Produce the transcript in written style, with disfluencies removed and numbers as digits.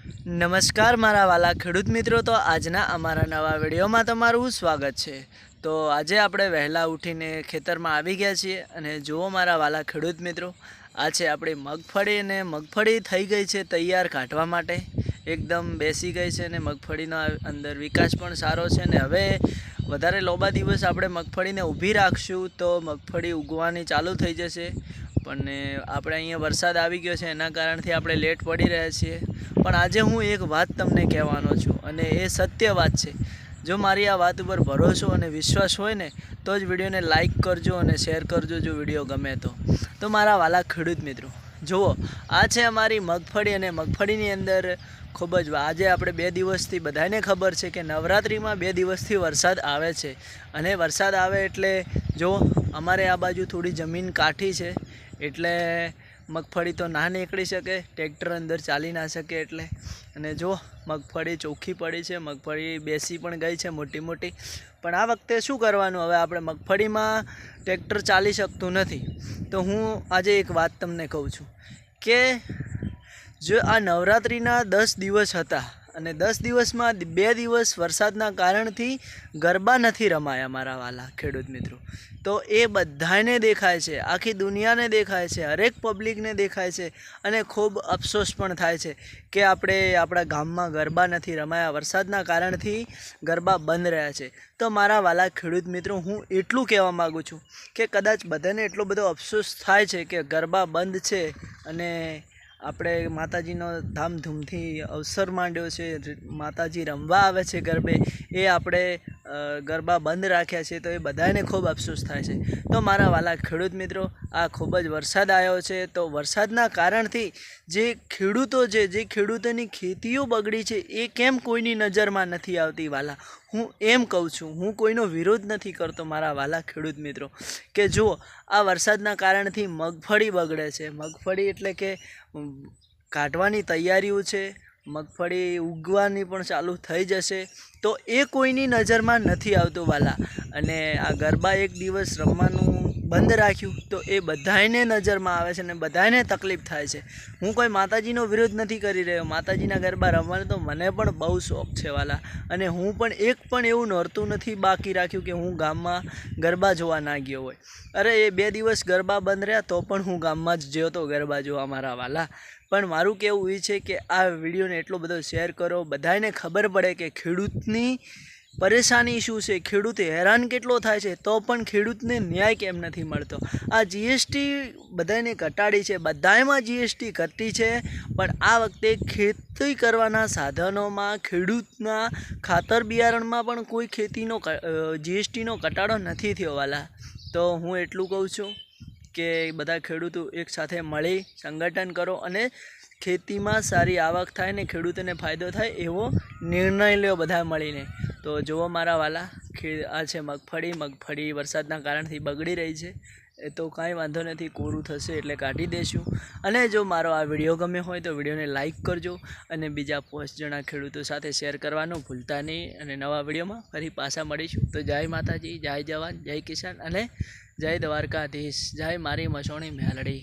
નમસ્કાર મારા વાલા ખેડૂત મિત્રો, તો આજના અમારા નવા વિડીયોમાં તમારું સ્વાગત છે। તો આજે આપણે વહેલા ઉઠીને ખેતરમાં આવી ગયા છીએ અને જુઓ મારા વાલા ખેડૂત મિત્રો, આ છે આપણી મગફળી અને મગફળી થઈ ગઈ છે તૈયાર કાઢવા માટે, એકદમ બેસી ગઈ છે અને મગફળીનો અંદર વિકાસ પણ સારો છે ને હવે વધારે લોબા દિવસ આપણે મગફળીને ઊભી રાખશું તો મગફળી ઉગવાની ચાલુ થઈ જશે। પણ આપણે અહીંયા વરસાદ આવી ગયો છે એના કારણથી આપણે લેટ પડી રહ્યા છીએ। પણ આજે હું એક વાત તમને કહેવાનો છું અને એ સત્ય વાત છે। જો મારી આ વાત ઉપર ભરોસો અને વિશ્વાસ હોય ને તો જ વિડીયોને લાઈક કરજો અને શેર કરજો જો વિડીયો ગમે તો મારા વાલા ખેડૂત મિત્રો જુઓ, આ છે અમારી મગફળી અને મગફળીની અંદર ખૂબ જ આજે આપણે 2 દિવસથી બધાને ખબર છે કે નવરાત્રિમાં 2 દિવસથી વરસાદ આવે છે અને વરસાદ આવે એટલે જો અમારે આ બાજુ થોડી જમીન કાઠી છે એટલે મગફળી તો ના નીકળી શકે, ટ્રેક્ટર અંદર ચાલી ના શકે એટલે। અને જો મગફળી ચોખ્ખી પડી છે, મગફળી બેસી પણ ગઈ છે મોટી મોટી। પણ આ વખતે શું કરવાનું, હવે આપણે મગફળીમાં ટ્રેક્ટર ચાલી શકતું નથી તો હું આજે એક વાત તમને કહું છું કે જો આ નવરાત્રિના 10 દિવસ હતા અને 10 દિવસમાં 2 દિવસ વરસાદના કારણથી ગરબા નથી રમાયા મારા વાલા ખેડૂત મિત્રો, તો એ બધાને દેખાય છે, આખી દુનિયાને દેખાય છે, હરેક પબ્લિકને દેખાય છે અને ખૂબ અફસોસ પણ થાય છે કે આપણે આપણા ગામમાં ગરબા નથી રમાયા, વરસાદના કારણથી ગરબા બંધ રહ્યા છે। તો મારા વાલા ખેડૂત મિત્રો, હું એટલું કહેવા માગું છું કે કદાચ બધાને એટલો બધો અફસોસ થાય છે કે ગરબા બંધ છે અને આપણે માતાજીનો ધામધૂમથી અવસર માંડ્યો છે, માતાજી રમવા આવે છે ગરબે, એ આપણે ગરબા બંધ રાખ્યા છે, તો એ બધાને ખૂબ અફસોસ થાય છે। તો મારા વાલા ખેડૂત મિત્રો, આ ખૂબ જ વરસાદ આવ્યો છે તો વરસાદના કારણથી જે ખેડૂતો છે, જે ખેડૂતોની ખેતીઓ બગડી છે એ કેમ કોઈની નજરમાં નથી આવતી વાલા, હું એમ કહું છું। હું કોઈનો વિરોધ નથી કરતો મારા વાલા ખેડૂત મિત્રો કે જુઓ આ વરસાદના કારણથી મગફળી બગડે છે, મગફળી એટલે કે કાઢવાની તૈયારીઓ છે, મગફળી ઉગવાની પણ ચાલુ થઈ જશે તો એ કોઈની નજરમાં નથી આવતું વાલા। અને આ ગરબા એક દિવસ રમવાનું બંધ રાખ્યું તો એ બધાને નજરમાં આવે છે અને બધાને તકલીફ થાય છે। હું કોઈ માતાજીનો વિરોધ નથી કરી રહ્યો, માતાજીના ગરબા રમવાનો તો મને પણ બહુ શોખ છે વાલા, અને હું પણ એક પણ એવું નોરતું નથી બાકી રાખ્યું કે હું ગામમાં ગરબા જોવા ના ગયો હોય। અરે એ 2 દિવસ ગરબા બંધ રહ્યા તો પણ હું ગામમાં જ ગયો તો ગરબા જોવા મારા વાલા। પણ મારું કહેવું એ છે કે આ વિડીયોને એટલો બધો શેર કરો, બધાને ખબર પડે કે ખેડૂતની પરેશાની શું છે, ખેડૂત હેરાન કેટલો થાય છે તો પણ ખેડૂતને ન્યાય કેમ નથી મળતો। આ જીએસટી બધાને ઘટાડી છે, બધામાં જીએસટી ઘટી છે, પણ આ વખતે ખેતી કરવાના સાધનોમાં, ખેડૂતના ખાતર બિયારણમાં પણ કોઈ ખેતીનો જીએસટીનો ઘટાડો નથી થયો વાલા। તો હું એટલું કહું છું કે બધા ખેડૂતો એકસાથે મળી સંગઠન કરો અને ખેતીમાં સારી આવક થાય ને ખેડૂતોને ફાયદો થાય એવો નિર્ણય લ્યો બધા મળીને। તો જુઓ મારા વાલા, આ છે મગફળી વરસાદના કારણથી બગડી રહી છે, એ તો કાંઈ વાંધો નથી, કોરું થશે એટલે કાઢી દઈશું। અને જો મારો આ વિડીયો ગમે હોય તો વિડીયોને લાઈક કરજો અને બીજા 5 જણા ખેડૂતો સાથે શેર કરવાનું ભૂલતા નહીં। અને નવા વિડીયોમાં ફરી પાછા મળીશું। તો જય માતાજી, જય જવાન, જય કિસાન અને જય દ્વારકાધીશ, જય મારી મસોણી મેલડી।